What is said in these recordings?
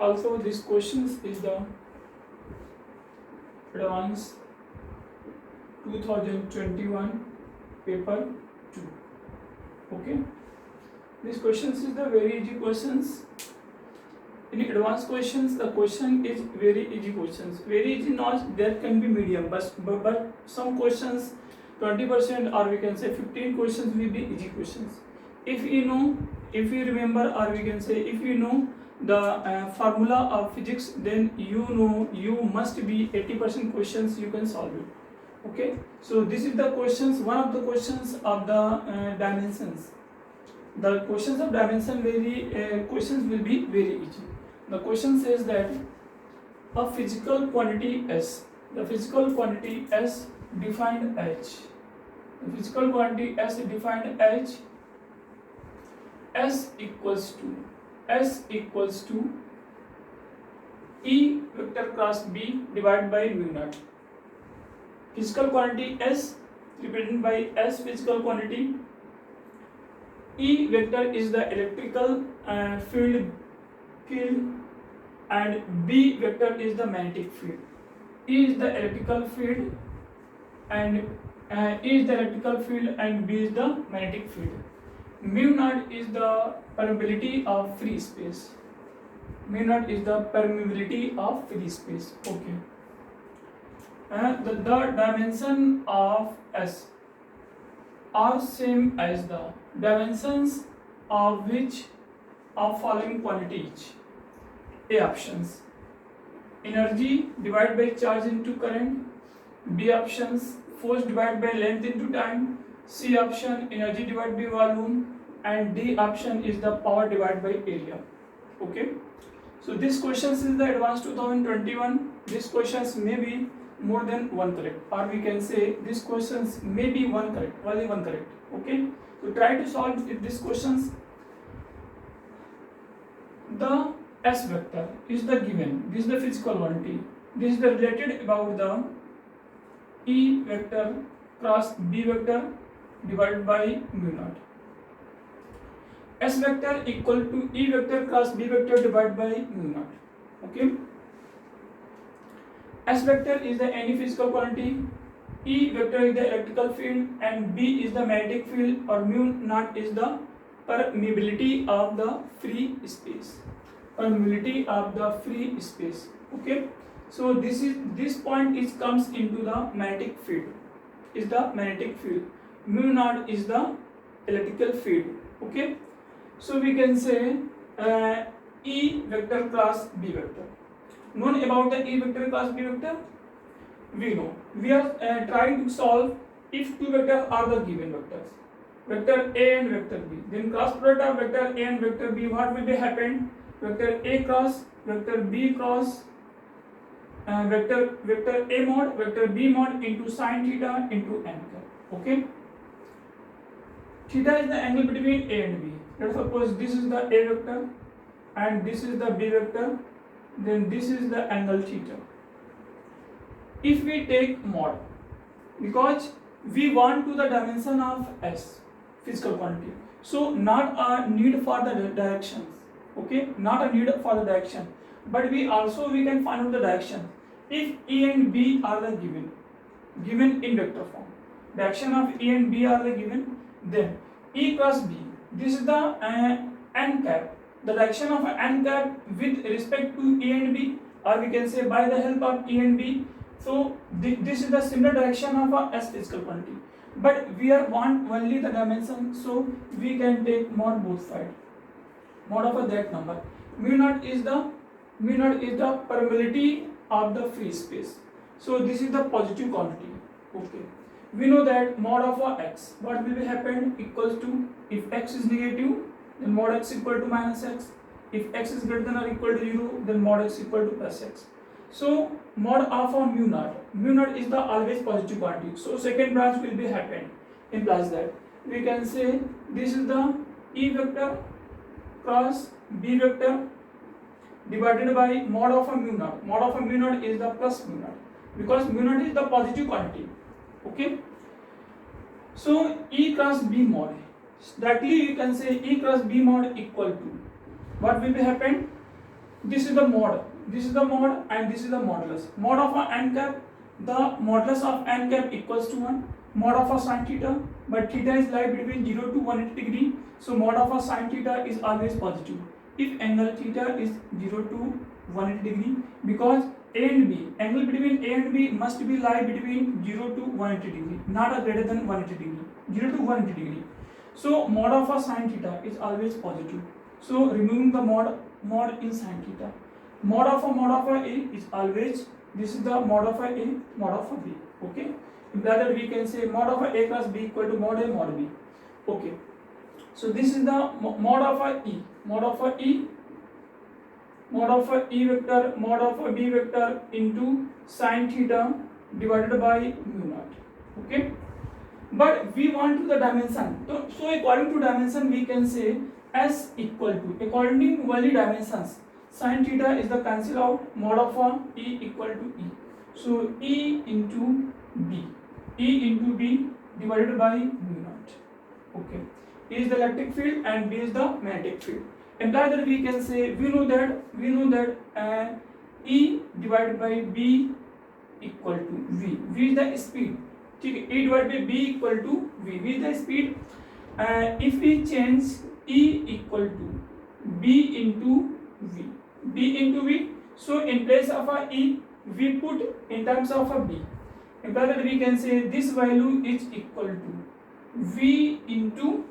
also this questions is the advanced 2021 paper 2. Okay, these questions is the very easy questions. In advanced questions, the question is very easy questions. Very easy not, there can be medium, but some questions 20% or we can say 15 questions will be easy questions. If you know, if you remember, or we can say if you know the formula of physics, then you know you must be 80% questions you can solve it. Okay, so this is the questions, one of the questions of the dimensions. The questions of dimension questions will be very easy. The question says that a physical quantity S, the physical quantity S defined H, the physical quantity S defined H, S equals to E vector cross B divided by mu naught. Physical quantity S represented by S physical quantity. E vector is the electrical field, and B vector is the magnetic field. E is the electrical field and E is the electrical field and B is the magnetic field. Mu naught is the permeability of free space. Mu naught is the permeability of free space. Okay. The dimension of S are same as the dimensions of which of following quantities. A options: energy divided by charge into current. B options: force divided by length into time. C option: energy divided by volume. And D option is the power divided by area. Okay, so this questions is the advanced 2021. These questions may be more than one correct, or we can say these questions may be one correct, only one correct. Okay, so try to solve these questions. The S vector is the given, this is the physical quantity, this is the related about the E vector cross B vector divided by mu naught. S vector equal to E vector cross B vector divided by mu naught. Okay, S vector is the any physical quantity, E vector is the electrical field, and B is the magnetic field, or mu naught is the permeability of the free space. Permeability of the free space. Okay, so this point is comes into the magnetic field, is the magnetic field. Mu naught is the electrical field. Okay, so we can say E vector cross B vector. Known about the E vector cross B vector, we know. We are trying to solve if two vectors are the given vectors, vector A and vector B. Then cross product of vector A and vector B, what will be happen? Vector A cross vector B cross vector A mod vector B mod into sin theta into n cap. Okay, theta is the angle between A and B. Let us suppose this is the A vector and this is the B vector, then this is the angle theta. If we take mod, because we want to the dimension of S physical quantity, so not a need for the directions. Okay, not a need for the direction, but we can find out the direction. If E and B are the given in vector form, direction of E and B are the given, then E cross B, this is the n cap, the direction of n cap with respect to E and B, or we can say by the help of E and B. So this is the similar direction of a S physical quantity, but we are want only the dimension, so we can take mod both sides. Mod of that number. Mu naught is the permeability of the free space. So this is the positive quantity. Okay, we know that mod of x, what will be happen, equals to, if x is negative, then mod x equal to minus x. If x is greater than or equal to 0, then mod x equal to plus x. So mod of mu naught is the always positive quantity. So second branch will be happen implies that we can say this is the E vector cross B vector divided by mod of a mu naught. Mod of a mu naught is the plus mu naught, because mu naught is the positive quantity. Okay, so E cross B mod, directly you can say E cross B mod equal to, what will be happen, this is the mod, this is the mod, and this is the modulus. Mod of a n cap, the modulus of n cap equals to 1. Mod of a sin theta, but theta is lie between 0 to 180 degree, so mod of a sin theta is always positive if angle theta is 0 to 180 degree, because a and b, angle between a and b must be lie between 0 to 180 degree, not a greater than 180 degree, 0 to 180 degree. So mod of a sin theta is always positive. So removing the mod in sin theta, mod of a is always, this is the mod of a, mod of a b. Okay, rather we can say mod of a cross b equal to mod a mod b. Okay, so this is the mod of a e, mod of a e, mod of a e vector, mod of a b vector into sin theta divided by mu naught. Okay, but we want the dimension. So according to dimension we can say s equal to, according to only dimensions, sin theta is the cancel out, mod of a e equal to e. So e into b divided by mu naught. Okay, E is the electric field and B is the magnetic field. Imply that we can say, we know that E divided by B equal to V. V is the speed. E divided by B equal to V. V is the speed. If we change E equal to B into V, so in place of a E, we put in terms of a B. Imply that we can say this value is equal to V into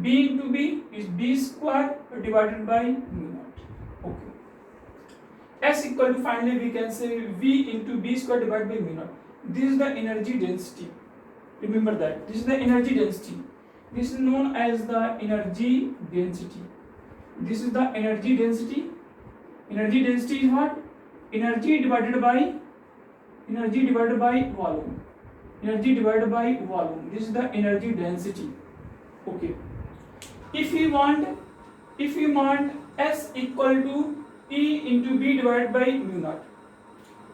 B is B square divided by mu naught. Okay. S equal to, finally we can say V into B square divided by mu naught. This is the energy density. Remember that. This is the energy density. This is known as the energy density. This is the energy density. Energy density is what? Energy divided by volume. Energy divided by volume. This is the energy density. Okay. If we want S equal to E into B divided by mu naught.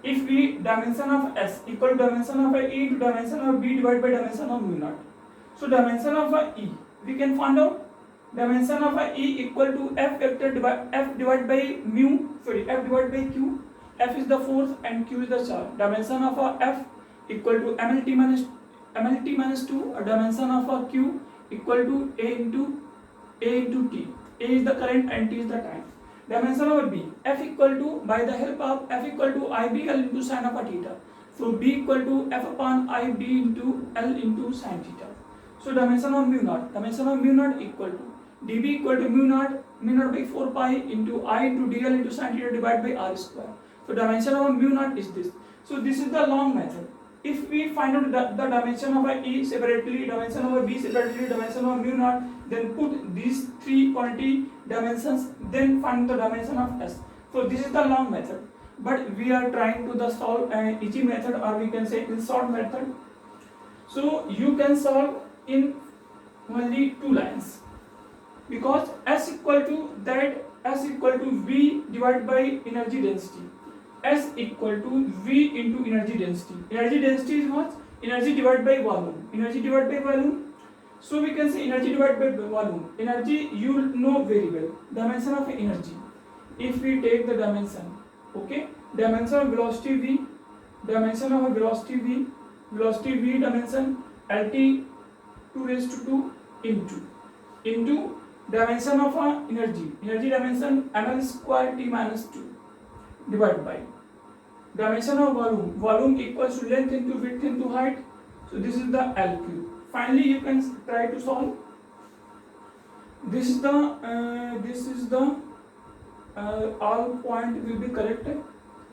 If we dimension of S equal to dimension of E into dimension of B divided by dimension of mu naught. So dimension of E, we can find out dimension of E equal to F divided by Q. F is the force and Q is the charge. Dimension of F equal to MLT minus 2. Dimension of Q equal to A into T. A is the current and T is the time. Dimension of B, F equal to, by the help of F equal to IBL into sin of theta. So B equal to F upon IB into L into sin theta. So dimension of mu naught equal to dB equal to mu naught by 4 pi into I into dl into sin theta divided by r square. So dimension of mu naught is this. So this is the long method. If we find out the dimension of E separately, dimension of B separately, dimension of mu naught, then put these three quantity dimensions, then find the dimension of S. So this is the long method. But we are trying to solve easy method, or we can say in short method. So you can solve in only 2 lines, because S equal to V divided by energy density. S equal to V into energy density. Energy density is what? Energy divided by volume. So we can say energy divided by volume. Energy you know very well. Dimension of energy. If we take the dimension, okay, dimension of velocity V, velocity V dimension LT 2 raised to 2 into dimension of energy dimension ml square T minus 2 divided by dimension of volume equals to length into width into height. So this is the LQ. Finally you can try to solve. This is the all point will be correct.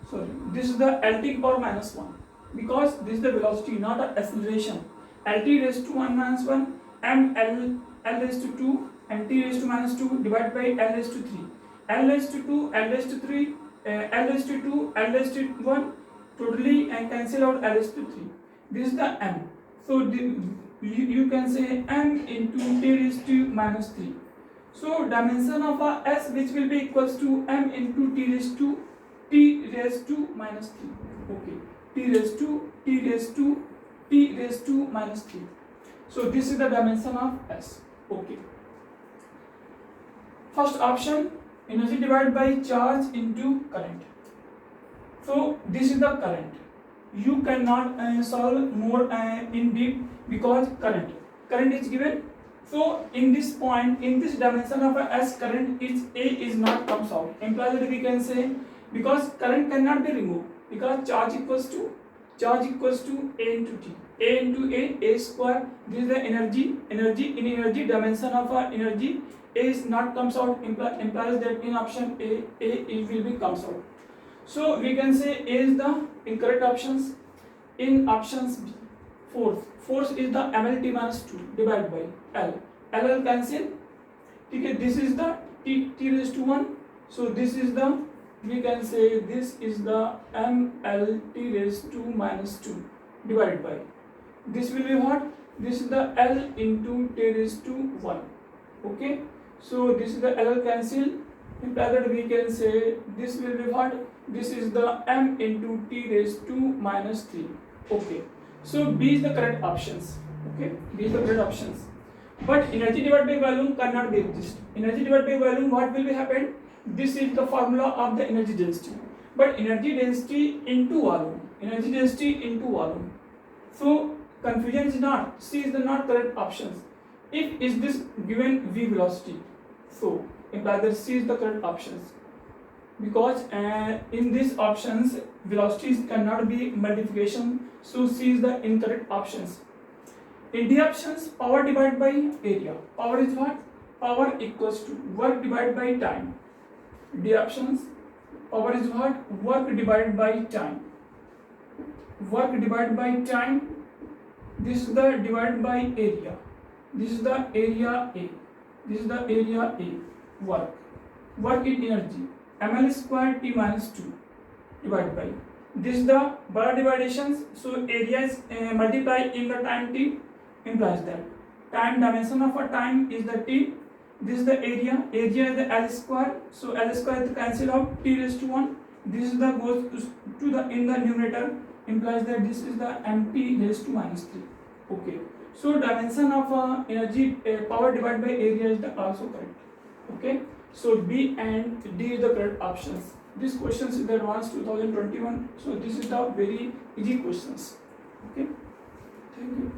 Sorry, this is the LT power minus 1, because this is the velocity, not an acceleration. LT raised to 1 minus 1 m L raised to 2 and T raised to minus 2 divided by L raised to 3. L raised to 2, L raised to 3, L raised to 2, L raised to 1, totally and cancel out L raised to 3. This is the m. So you can say m into T raised to minus 3. So dimension of S, which will be equals to m into T raised to minus 3. Okay, T raised to minus 3. So this is the dimension of S. Okay. First option, Energy divided by charge into current. So this is the current. You cannot solve more in deep because current is given. So in this point, in this dimension of as current is A is not comes out. Implies that we can say because current cannot be removed because charge equals to A into T. A into A square. This is the energy. Energy dimension of energy. A is not comes out. Implies that in option A it will be comes out. So we can say A is the incorrect options. In options B, force is the mlt minus 2 divided by L. L cancel. Okay, this is the T raised to 1. So this is the, we can say this is the mlt raised to minus 2 divided by. This will be what? This is the L into T raised to 1. Okay. So this is the L cancel. In that we can say this will be what? This is the m into T raised to minus 3. Okay. So B is the correct options. Okay. B is the correct options. But energy divided by volume cannot be exist. Energy divided by volume, what will be happen? This is the formula of the energy density. But energy density into volume. Energy density into volume. So confusion is not. C is the not correct options. If is this given V velocity, so imply that C is the correct options. Because in these options velocities cannot be multiplication, so C is the incorrect options. In D options, power divided by area. Power is what? Power equals to work divided by time. D options, power is what? Work divided by time. Work divided by time. This is the divided by area. This is the area A. This is the area A. Work. Work in energy. ml square T minus 2 divided by. This is the bar divisions. So area is multiplied in the time T, implies that time dimension of a time is the T. This is the area. Area is the L square. So L square is cancel out T raised to 1. This is the goes to the in the numerator, implies that this is the MT raised to minus 3. Okay. So dimension of energy power divided by area is the also correct. Okay. So B and D is the correct options. These questions is the advanced 2021. So this is the very easy questions. Okay. Thank you.